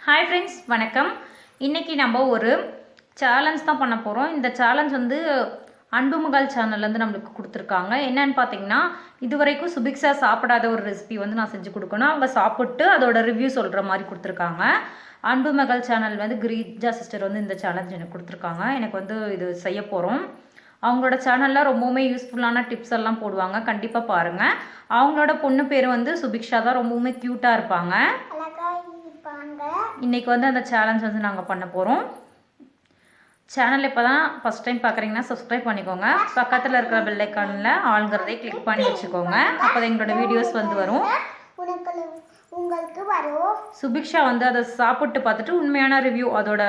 Hi friends, வணக்கம். இன்றைக்கி நம்ம ஒரு சேலஞ்ச் தான் பண்ண போகிறோம். இந்த சேலஞ்ச் வந்து அன்பு மகள் சேனல்லேருந்து நம்மளுக்கு கொடுத்துருக்காங்க. என்னன்னு பார்த்தீங்கன்னா, இது வரைக்கும் சுபிக்ஷா சாப்பிடாத ஒரு ரெசிபி வந்து நான் செஞ்சு கொடுக்கணும். அவங்க சாப்பிட்டு அதோட ரிவ்யூ சொல்கிற மாதிரி கொடுத்துருக்காங்க. அன்பு மகள் சேனல் வந்து கிரீஜா சிஸ்டர் வந்து இந்த சேலஞ்ச் எனக்கு கொடுத்துருக்காங்க. எனக்கு வந்து இது செய்ய போகிறோம். அவங்களோட சேனலில் ரொம்பவுமே யூஸ்ஃபுல்லான டிப்ஸ் எல்லாம் போடுவாங்க. கண்டிப்பாக பாருங்கள். அவங்களோட பொண்ணு பேர் வந்து சுபிக்ஷா தான். ரொம்பவுமே க்யூட்டாக இருப்பாங்க. இன்றைக்கி வந்து அந்த சேலஞ்ச் வந்து நாங்கள் பண்ண போகிறோம். சேனல் இப்போ தான் ஃபஸ்ட் டைம் பார்க்குறீங்கன்னா சப்ஸ்கிரைப் பண்ணிக்கோங்க. பக்கத்தில் இருக்கிற பெல் ஐக்கானில் ஆளுங்கிறதே கிளிக் பண்ணி வச்சுக்கோங்க. அப்போ தான் எங்களோட வீடியோஸ் வந்து வரும். சுபிக்ஷா வந்து அதை சாப்பிட்டு பார்த்துட்டு உண்மையான ரிவ்யூ, அதோட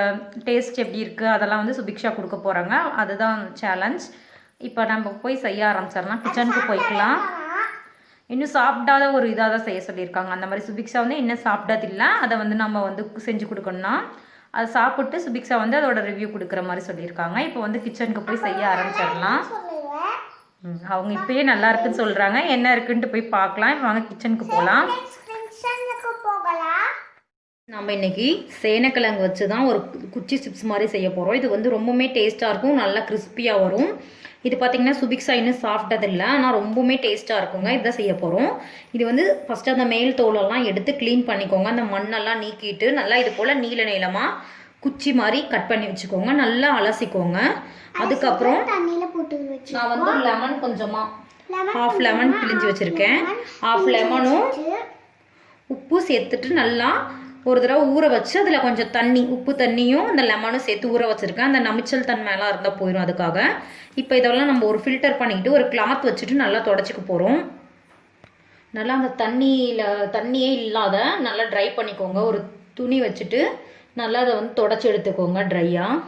டேஸ்ட் எப்படி இருக்குது அதெல்லாம் வந்து சுபிக்ஷா கொடுக்க போகிறாங்க. அதுதான் சேலஞ்ச். இப்போ நம்ம போய் செய்ய ஆரம்பிச்சிடலாம். கிச்சனுக்கு போய்க்கலாம். இன்னும் சாப்பிடாத ஒரு இதாக தான் செய்ய சொல்லியிருக்காங்க. அந்த மாதிரி சுபிக்ஷா வந்து இன்னும் சாப்பிட்டதில்லை. அதை வந்து நம்ம வந்து செஞ்சு கொடுக்கணும்னா அதை சாப்பிட்டு சுபிக்ஷா வந்து அதோட ரிவ்யூ கொடுக்குற மாதிரி சொல்லியிருக்காங்க. இப்போ வந்து கிச்சனுக்கு போய் செய்ய ஆரம்பிச்சிடலாம். அவங்க இப்பயே நல்லா இருக்குன்னு சொல்கிறாங்க. என்ன இருக்குன்ட்டு போய் பார்க்கலாம். இப்போ வாங்க கிச்சனுக்கு போகலாம். நம்ம இன்னைக்கு சேனைக்கிழங்கு வச்சு தான் ஒரு குச்சி சிப்ஸ் மாதிரி செய்ய போகிறோம். இது வந்து ரொம்பவுமே டேஸ்ட்டாக இருக்கும், நல்லா கிறிஸ்பியாக வரும். இது பார்த்திங்கன்னா சுபிக்ஷா இன்னும் சாப்பிட்டதில்லை, ஆனால் ரொம்பவுமே டேஸ்ட்டாக இருக்குங்க. இதுதான் செய்ய போகிறோம். இது வந்து ஃபஸ்ட்டு அந்த மேல் தோலெல்லாம் எடுத்து க்ளீன் பண்ணிக்கோங்க. அந்த மண்ணெல்லாம் நீக்கிட்டு நல்லா இது போல் நீளமாக குச்சி மாதிரி கட் பண்ணி வச்சுக்கோங்க. நல்லா அலசிக்கோங்க. அதுக்கப்புறம் நான் வந்து லெமன் கொஞ்சமாக ஹாஃப் லெமன் பிழிஞ்சு வச்சுருக்கேன். ஹாஃப் லெமனும் உப்பு சேர்த்துட்டு நல்லா ஒரு தடவை ஊற வச்சு அதில் கொஞ்சம் தண்ணி, உப்பு தண்ணியும் அந்த லெமனும் சேர்த்து ஊற வச்சுருக்கேன். அந்த நமிச்சல் தன்மையெல்லாம் இருந்தால் போயிடும். அதுக்காக இப்போ இதெல்லாம் நம்ம ஒரு ஃபில்டர் பண்ணிக்கிட்டு ஒரு கிளாத் வச்சுட்டு நல்லா தொடச்சிக்க போகிறோம். நல்லா அந்த தண்ணியே இல்லாத நல்லா ட்ரை பண்ணிக்கோங்க. ஒரு துணி வச்சுட்டு நல்லா அதை வந்து தொடச்சி எடுத்துக்கோங்க ட்ரையாக.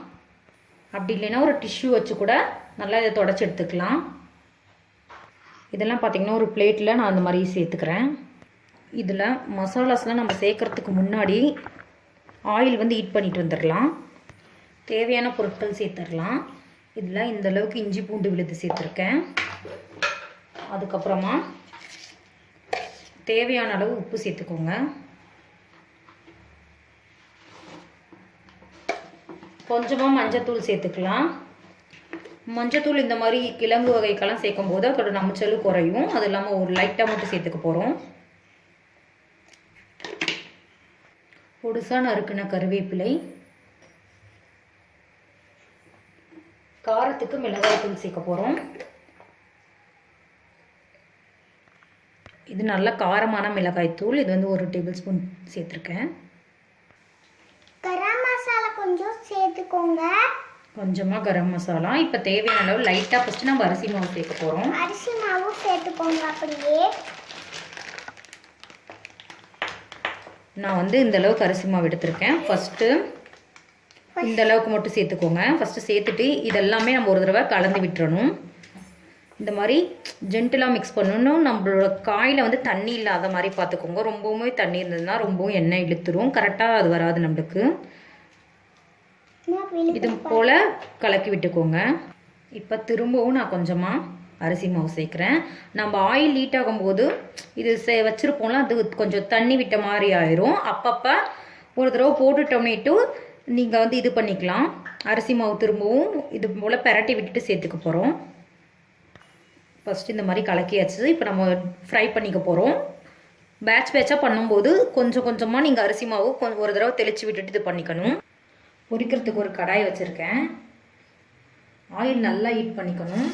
அப்படி இல்லைன்னா ஒரு டிஷ்யூ வச்சு கூட நல்லா இதை தொடச்சி எடுத்துக்கலாம். இதெல்லாம் பார்த்திங்கன்னா ஒரு பிளேட்டில் நான் அந்த மாதிரி சேர்த்துக்கிறேன். இதில் மசாலாஸ்லாம் நம்ம சேர்க்குறதுக்கு முன்னாடி ஆயில் வந்து ஹீட் பண்ணிட்டு வந்துடலாம். தேவையான பொருட்கள் சேர்த்துடலாம். இதில் இந்த அளவுக்கு இஞ்சி பூண்டு விழுது சேர்த்துருக்கேன். அதுக்கப்புறமா தேவையான அளவு உப்பு சேர்த்துக்கோங்க. கொஞ்சமாக மஞ்சத்தூள் சேர்த்துக்கலாம். மஞ்சத்தூள் இந்த மாதிரி கிழங்கு வகைக்கெல்லாம் சேர்க்கும் போது அதோட நமைச்சல் குறையும். அது இல்லாமல் ஒரு லைட்டாக மட்டும் சேர்த்துக்க போகிறோம். பொடுசா நறுக்குன கருவேப்பிலை, காரத்துக்கு மிளகாய் தூள் சேர்க்க போகிறோம். இது நல்ல காரமான மிளகாய் தூள். இது வந்து 1 டேபிள் ஸ்பூன் சேர்த்துருக்கேன். கரம் மசாலா கொஞ்சம் சேர்த்துக்கோங்க. கொஞ்சமாக கரம் மசாலா. இப்போ தேவையான அளவு லைட்டாக ஃபஸ்ட்டு நம்ம அரிசி மாவு சேர்க்க போகிறோம். அரிசி மாவு சேர்த்துக்கோங்க. அப்படியே நான் வந்து இந்த அளவுக்கு அரிசி மாவு எடுத்திருக்கேன். ஃபஸ்ட்டு இந்த அளவுக்கு மட்டும் சேர்த்துக்கோங்க. ஃபஸ்ட்டு சேர்த்துட்டு இதெல்லாமே நம்ம ஒரு தடவை கலந்து விட்டுறணும். இந்த மாதிரி ஜென்டிலாக மிக்ஸ் பண்ணணும். நம்மளோட காயில் வந்து தண்ணி இல்லாத மாதிரி பார்த்துக்கோங்க. ரொம்பவுமே தண்ணி இருந்ததுன்னா ரொம்பவும் எண்ணெய் இழுத்துரும். கரெக்டாக அது வராது நம்மளுக்கு. இது போல் கலக்கி விட்டுக்கோங்க. இப்போ திரும்பவும் நான் கொஞ்சமாக அரிசி மாவு சேர்க்குறேன். நம்ம ஆயில் ஹீட் ஆகும்போது இது வச்சுருப்போம்ல, அது கொஞ்சம் தண்ணி விட்ட மாதிரி ஆயிரும். அப்பப்போ ஒரு தடவை போட்டுட்டோமேட்டு நீங்கள் வந்து இது பண்ணிக்கலாம். அரிசி மாவு திரும்பவும் இது போல் பெரட்டி விட்டுட்டு சேர்த்துக்க போகிறோம். ஃபஸ்ட்டு இந்த மாதிரி கலக்கியாச்சு. இப்போ நம்ம ஃப்ரை பண்ணிக்க போகிறோம். பேட்சாக பண்ணும்போது கொஞ்சம் கொஞ்சமாக நீங்கள் அரிசி மாவு ஒரு தடவை தெளித்து விட்டுட்டு இது பண்ணிக்கணும். பொரிக்கிறதுக்கு ஒரு கடாய் வச்சுருக்கேன். ஆயில் நல்லா ஹீட் பண்ணிக்கணும்.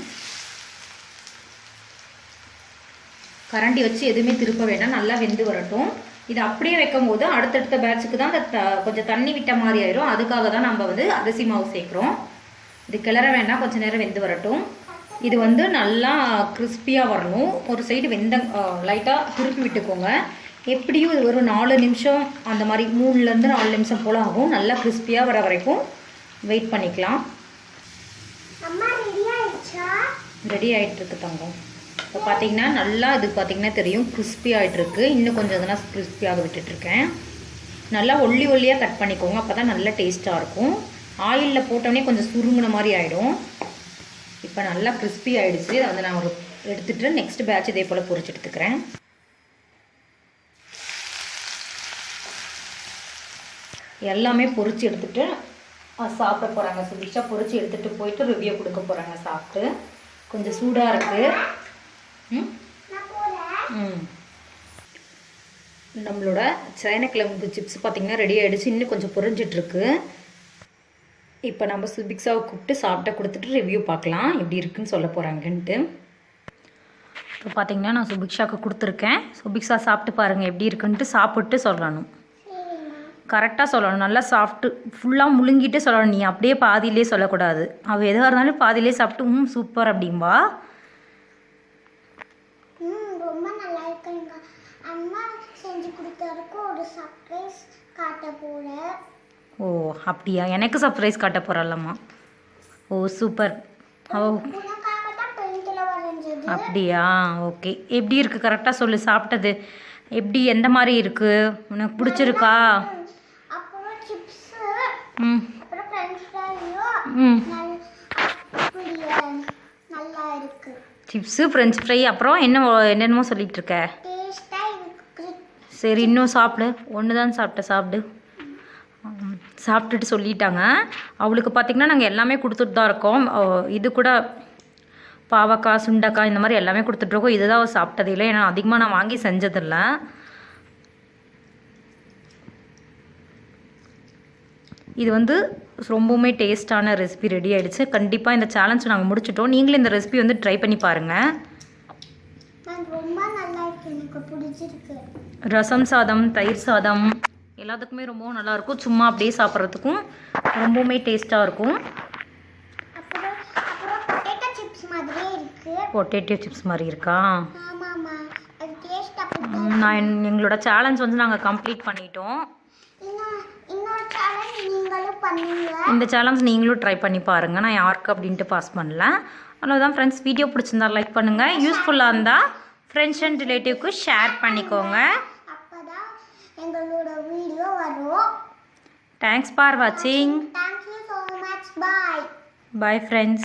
கரண்டி வச்சு எதுவுமே திருப்ப வேண்டாம். நல்லா வெந்து வரட்டும். இது அப்படியே வைக்கும் போது அடுத்தடுத்த பேட்சுக்கு தான் அந்த கொஞ்சம் தண்ணி விட்ட மாதிரி ஆயிரும். அதுக்காக தான் நம்ம வந்து அரிசி மாவு சேர்க்குறோம். இது கிளற வேண்டாம், கொஞ்சம் நேரம் வெந்து வரட்டும். இது வந்து நல்லா கிறிஸ்பியாக வரணும். ஒரு சைடு லைட்டாக திருப்பி விட்டுக்கோங்க. எப்படியும் இது ஒரு 4 நிமிஷம் அந்த மாதிரி 3லேருந்து 4 நிமிஷம் போல் ஆகும். நல்லா கிறிஸ்பியாக வர வரைக்கும் வெயிட் பண்ணிக்கலாம். ரெடி ஆகிட்டுருக்கு தங்கம். இப்போ பார்த்தீங்கன்னா நல்லா இது பார்த்திங்கன்னா தெரியும், கிறிஸ்பி ஆகிட்டுருக்கு. இன்னும் கொஞ்சம் இதெல்லாம் கிறிஸ்பியாக விட்டுட்ருக்கேன். நல்லா ஒல்லியாக கட் பண்ணிக்கோங்க. அப்போ தான் நல்லா டேஸ்ட்டாக இருக்கும். ஆயிலில் போட்டோடனே கொஞ்சம் சுருங்கின மாதிரி ஆகிடும். இப்போ நல்லா கிறிஸ்பி ஆகிடுச்சு. அதை வந்து நான் எடுத்துகிட்டு நெக்ஸ்ட் பேட்ச் இதே போல் பொரிச்சு எடுத்துக்கிறேன். எல்லாமே பொரிச்சு எடுத்துகிட்டு சாப்பிட போகிறாங்க. சுபிக்ஷா பொரிச்சு எடுத்துகிட்டு போயிட்டு ரிவ்யூ கொடுக்க போகிறாங்க சாப்பிட்டு. கொஞ்சம் சூடாக இருக்குது. நம்மளோட சேனக்கிழங்கு சிப்ஸ் பார்த்திங்கன்னா ரெடி ஆகிடுச்சு. இன்னும் கொஞ்சம் பொரிஞ்சிட்ருக்கு. இப்போ நம்ம சுபிக்ஷாவை கூப்பிட்டு சாப்பிட்ட கொடுத்துட்டு ரிவ்யூ பார்க்கலாம் எப்படி இருக்குன்னு சொல்ல போகிறாங்கன்ட்டு. இப்போ பார்த்திங்கன்னா நான் சுபிக்ஷாவுக்கு கொடுத்துருக்கேன். சுபிக்ஷா சாப்பிட்டு பாருங்கள் எப்படி இருக்குன்ட்டு சாப்பிட்டு சொல்லணும். கரெக்டாக சொல்லணும். நல்லா சாப்பிட்டு ஃபுல்லாக முழுங்கிட்டு சொல்லணும். நீ அப்படியே பாதியிலே சொல்லக்கூடாது. அவள் எதுவாக இருந்தாலும் பாதியிலே சாப்பிட்டு சூப்பர் அப்படிம்பா. ரொம்ப நல்லா இருக்குங்க. அம்மா செஞ்சு கொடுத்ததுக்கு ஒரு சர்ப்ரைஸ் காட்ட போகிறேன். ஓ அப்படியா? எனக்கு சர்ப்ரைஸ் காட்ட போகிறாளம்மா. ஓ சூப்பர். அப்படியா? ஓகே. எப்படி இருக்குது கரெக்டாக சொல்லு. சாப்பிட்டது எப்படி எந்த மாதிரி இருக்குது? உனக்கு பிடிச்சிருக்கா? சிப்ஸு ஃப்ரெஞ்ச் ஃப்ரை அப்புறம் என்னென்னமோ சொல்லிட்டு இருக்க. சரி இன்னும் சாப்பிடு. ஒன்று தான் சாப்பிடு. சாப்பிட்டுட்டு சொல்லிட்டாங்க. அவளுக்கு பார்த்திங்கன்னா நாங்கள் எல்லாமே கொடுத்துட்டு தான் இருக்கோம். இது கூட பாவக்காய் சுண்டக்காய் இந்த மாதிரி எல்லாமே கொடுத்துட்ருக்கோம். இதுதான் அவள் சாப்பிட்டது இல்லை. ஏன்னா அதிகமாக நான் வாங்கி செஞ்சதில்லை. இது வந்து ரொம்பவுமே டேஸ்டான ரெசிபி ரெடி ஆகிடுச்சு. கண்டிப்பாக இந்த சேலஞ்ச் நாங்கள் முடிச்சிட்டோம். நீங்களும் இந்த ரெசிபி வந்து ட்ரை பண்ணி பாருங்கள். ரசம் சாதம், தயிர் சாதம் எல்லாத்துக்குமே ரொம்பவும் நல்லாயிருக்கும். சும்மா அப்படியே சாப்பிட்றதுக்கும் ரொம்பவுமே டேஸ்ட்டாக இருக்கும். பொட்டேட்டோ சிப்ஸ் மாதிரி இருக்கா? எங்களோட சேலஞ்ச் வந்து நாங்கள் கம்ப்ளீட் பண்ணிட்டோம். இந்த சேலஞ்ச் நீங்களும் ட்ரை பண்ணி பாருங்கள். நான் யாருக்கு அப்படின்ட்டு பாஸ் பண்ணல. அவ்வளோதான் ஃப்ரெண்ட்ஸ். வீடியோ பிடிச்சிருந்தா லைக் பண்ணுங்கள். யூஸ்ஃபுல்லாக இருந்தால் ஃப்ரெண்ட்ஸ் அண்ட் ரிலேட்டிவ்க்கு ஷேர் பண்ணிக்கோங்க. எங்களோட வீடியோ வரும். தேங்க்ஸ் ஃபார் வாட்சிங். Thank you so much. Bye. Bye friends.